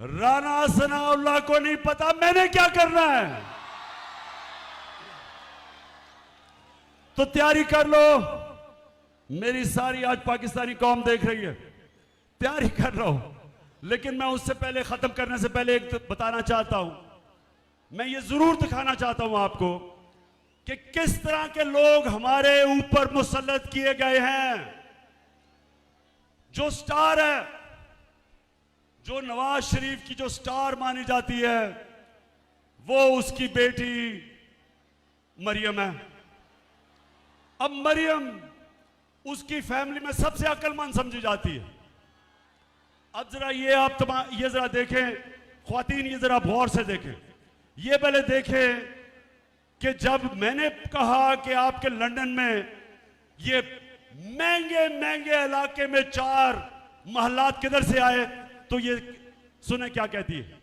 राना सनाउल्लाह को नहीं पता मैंने क्या करना है, तो तैयारी कर लो। मेरी सारी आज पाकिस्तानी कौम देख रही है, तैयारी कर रहा हूं। लेकिन मैं उससे पहले खत्म करने से पहले एक बताना चाहता हूं, मैं ये जरूर दिखाना चाहता हूं आपको कि किस तरह के लोग हमारे ऊपर मुसल्लत किए गए हैं। जो स्टार है, जो नवाज शरीफ की जो स्टार मानी जाती है, वो उसकी बेटी मरियम है। अब मरियम उसकी फैमिली में सबसे अक्लमंद समझी जाती है। अब जरा ये आप ये जरा देखें ख्वातीन, ये जरा गौर से देखें, ये पहले देखें कि जब मैंने कहा कि आपके लंदन में ये महंगे महंगे इलाके में 4 महलात किधर से आए, तो ये सुने क्या कहती है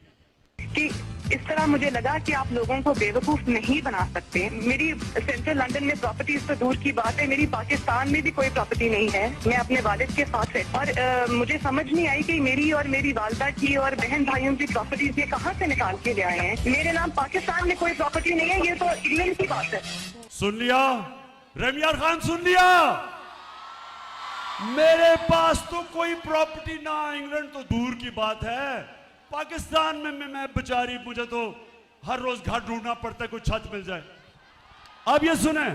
कि इस तरह मुझे लगा कि आप लोगों को बेवकूफ नहीं बना सकते। मेरी सेंट्रल लंदन में प्रॉपर्टीज तो दूर की बात है, मेरी पाकिस्तान में भी कोई प्रॉपर्टी नहीं है। मैं अपने वालिद के साथ है और मुझे समझ नहीं आई कि मेरी और मेरी वालदा की और बहन भाइयों की प्रॉपर्टीज ये कहाँ से निकाल के ले आए हैं। मेरे नाम पाकिस्तान में कोई प्रॉपर्टी नहीं है, ये तो इंग्लैंड की बात है। सुन लिया रमियार खान, सुन लिया, मेरे पास तो कोई प्रॉपर्टी ना, इंग्लैंड तो दूर की बात है, पाकिस्तान में मैं बेचारी, मुझे तो हर रोज घर ढूंढना पड़ता है कोई छत मिल जाए। अब ये सुने,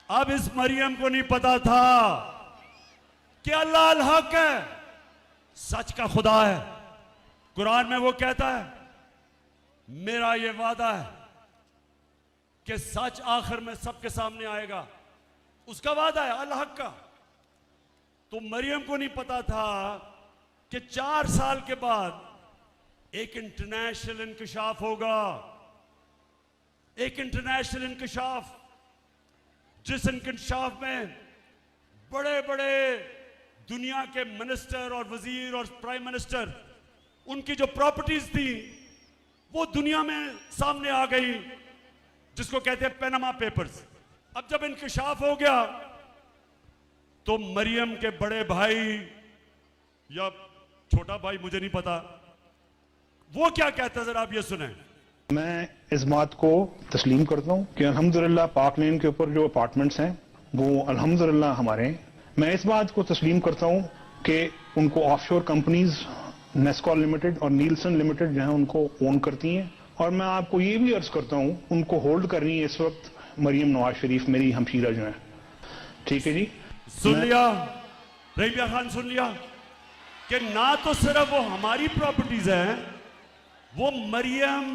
अब इस मरियम को नहीं पता था कि अल्लाह अल हक है, सच का खुदा है। कुरान में वो कहता है मेरा ये वादा है कि सच आखिर में सबके सामने आएगा, उसका वादा है अल हक का। तो मरियम को नहीं पता था कि 4 साल के बाद एक इंटरनेशनल इंकशाफ होगा, एक इंटरनेशनल इंकशाफ, जिस इंकशाफ में बड़े बड़े दुनिया के मिनिस्टर और वजीर और प्राइम मिनिस्टर, उनकी जो प्रॉपर्टीज थी वो दुनिया में सामने आ गई, जिसको कहते हैं पैनामा पेपर्स। अब जब इंकशाफ हो गया तो मरियम के बड़े भाई या छोटा भाई, मुझे नहीं पता, वो क्या कहता है, जरा आप ये सुने। मैं इस बात को तस्लीम करता हूं कि अल्हम्दुलिल्लाह पाक लेन के ऊपर जो अपार्टमेंट्स हैं वो अल्हम्दुलिल्लाह हमारे हैं। मैं इस बात को तस्लीम करता हूं कि उनको ऑफशोर कंपनीज नेस्कॉल लिमिटेड और नीलसन लिमिटेड जो है उनको ओन करती हैं, और मैं आपको ये भी अर्ज करता हूं उनको होल्ड कर रही है इस वक्त मरियम नवाज शरीफ, मेरी हमशीरा जो है। ठीक है जी, सुन लिया रबिया खान, सुन लिया कि ना तो सिर्फ वो हमारी प्रॉपर्टीज हैं, वो मरियम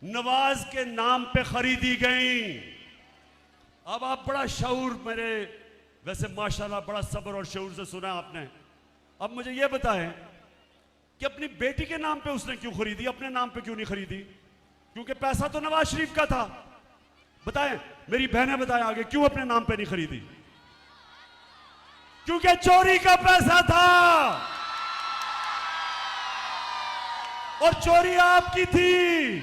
नवाज के नाम पे खरीदी गई। अब आप बड़ा शऊर, मेरे वैसे माशाल्लाह बड़ा सब्र और शऊर से सुना आपने। अब मुझे ये बताएं कि अपनी बेटी के नाम पे उसने क्यों खरीदी, अपने नाम पे क्यों नहीं खरीदी? क्योंकि पैसा तो नवाज शरीफ का था। बताएं, मेरी बहनें बताएं आगे, क्यों अपने नाम पे नहीं खरीदी? क्योंकि चोरी का पैसा था, और चोरी आपकी थी,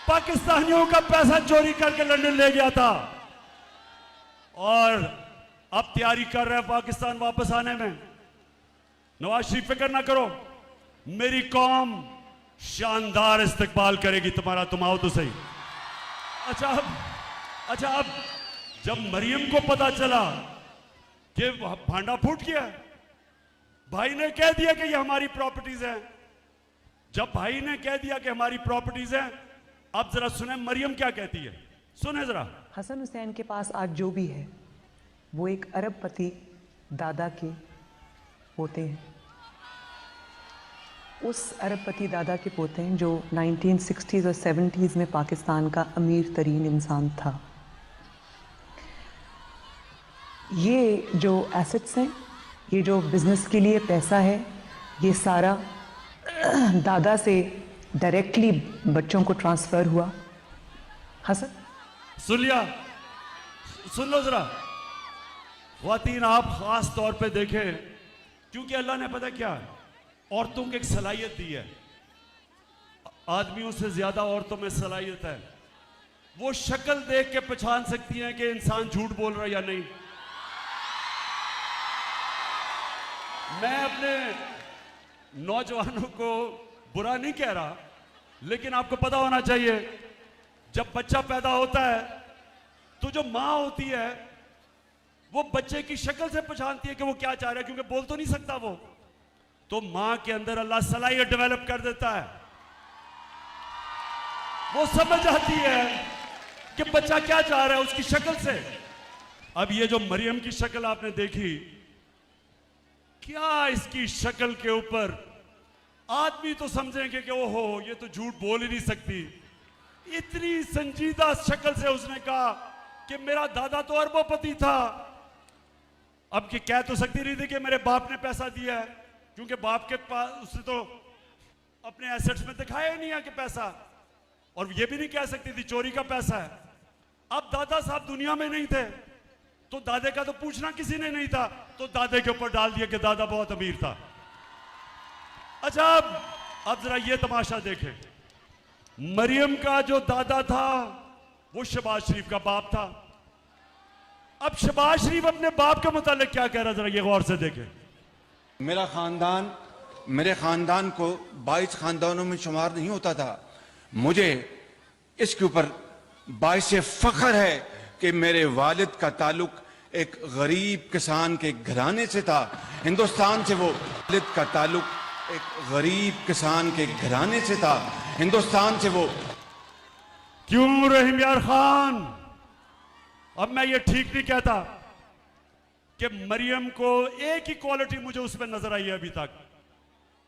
पाकिस्तानियों का पैसा चोरी करके लंदन ले गया था, और अब तैयारी कर रहे हैं पाकिस्तान वापस आने में। नवाज शरीफ फिक्र ना करो, मेरी कौम शानदार इस्तकबाल करेगी तुम्हारा, तुम आओ तो सही। अच्छा अब जब मरियम को पता चला कि भांडा फूट गया, भाई ने कह दिया कि ये हमारी प्रॉपर्टीज हैं, जब भाई ने कह दिया कि हमारी प्रॉपर्टीज हैं, अब जरा सुने मरियम क्या कहती है, सुने जरा। हसन हुसैन के पास आज जो भी है वो एक अरबपति दादा के पोते हैं। उस अरबपति दादा के पोते हैं जो 1960s और 70s में पाकिस्तान का अमीर तरीन इंसान था। ये जो एसेट्स हैं, ये जो बिजनेस के लिए पैसा है, ये सारा दादा से डायरेक्टली बच्चों को ट्रांसफर हुआ। हसन, सुन लिया, सुन लो जरा ख्वातीन, आप खास तौर पे देखें, क्योंकि अल्लाह ने पता क्या है, औरतों को एक सलाहियत दी है, आदमियों से ज्यादा औरतों में सलाहियत है। वो शक्ल देख के पहचान सकती हैं कि इंसान झूठ बोल रहा है या नहीं। नौजवानों को बुरा नहीं कह रहा, लेकिन आपको पता होना चाहिए जब बच्चा पैदा होता है तो जो माँ होती है वो बच्चे की शक्ल से पहचानती है कि वो क्या चाह रहा है, क्योंकि बोल तो नहीं सकता वो। तो माँ के अंदर अल्लाह सलाहियत डेवलप कर देता है, वो समझ आती है कि बच्चा क्या चाह रहा है उसकी शक्ल से। अब ये जो मरियम की शक्ल आपने देखी, क्या इसकी शक्ल के ऊपर आदमी तो समझेंगे कि ओहो ये तो झूठ बोल ही नहीं सकती। इतनी संजीदा शक्ल से उसने कहा कि मेरा दादा तो अरबोपति था। अब कि कह तो सकती नहीं थी कि मेरे बाप ने पैसा दिया है, क्योंकि बाप के पास उसने तो अपने एसेट्स में दिखाया ही नहीं है कि पैसा, और ये भी नहीं कह सकती थी चोरी का पैसा है। अब दादा साहब दुनिया में नहीं थे तो दादे का तो पूछना किसी ने नहीं था, तो दादे के ऊपर डाल दिया कि दादा बहुत अमीर था। अच्छा, अब जरा ये तमाशा देखें, मरियम का जो दादा था वो शहबाज शरीफ का बाप था। अब शहबाज शरीफ अपने बाप के मुतालिक क्या कह रहा, जरा ये गौर से देखें। मेरे खानदान को 22 खानदानों में शुमार नहीं होता था। मुझे इसके ऊपर बाइसे फख्र है कि मेरे वालिद का ताल्लुक एक गरीब किसान के घराने से था। हिंदुस्तान से वो वालिद का ताल्लुक एक गरीब किसान के घराने से था। हिंदुस्तान से वो क्यों रहीम यार खान, अब मैं ये ठीक नहीं कहता कि मरियम को एक ही क्वालिटी मुझे उसमें नजर आई है अभी तक,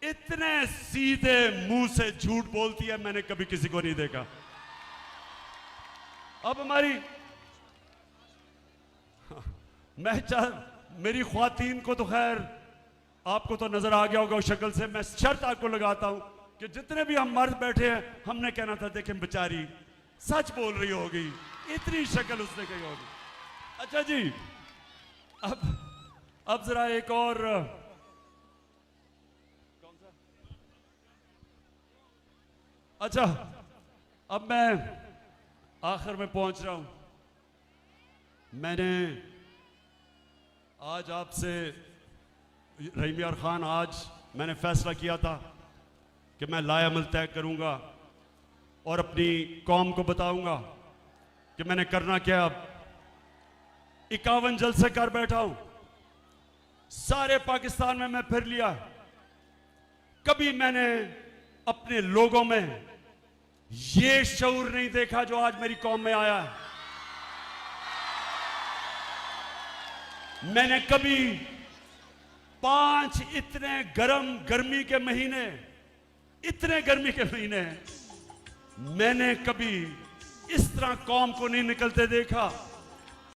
इतने सीधे मुंह से झूठ बोलती है मैंने कभी किसी को नहीं देखा। अब मेरी ख्वातीन को तो खैर आपको तो नजर आ गया होगा उस शक्ल से। मैं शर्त आपको लगाता हूं कि जितने भी हम मर्द बैठे हैं हमने कहना था देखें बेचारी सच बोल रही होगी, इतनी शक्ल उसने कही होगी। अच्छा जी, अब जरा एक और अच्छा, अब मैं आखिर में पहुंच रहा हूं। मैंने आज आपसे रहीम यार खान, आज मैंने फैसला किया था कि मैं लायामल तय करूंगा और अपनी कौम को बताऊंगा कि मैंने करना क्या। अब 51 जलसे कर बैठा हूं, सारे पाकिस्तान में मैं फिर लिया, कभी मैंने अपने लोगों में ये शऊर नहीं देखा जो आज मेरी कौम में आया है। मैंने कभी 5 इतने गर्मी के महीने, इतने गर्मी के महीने मैंने कभी इस तरह कौम को नहीं निकलते देखा।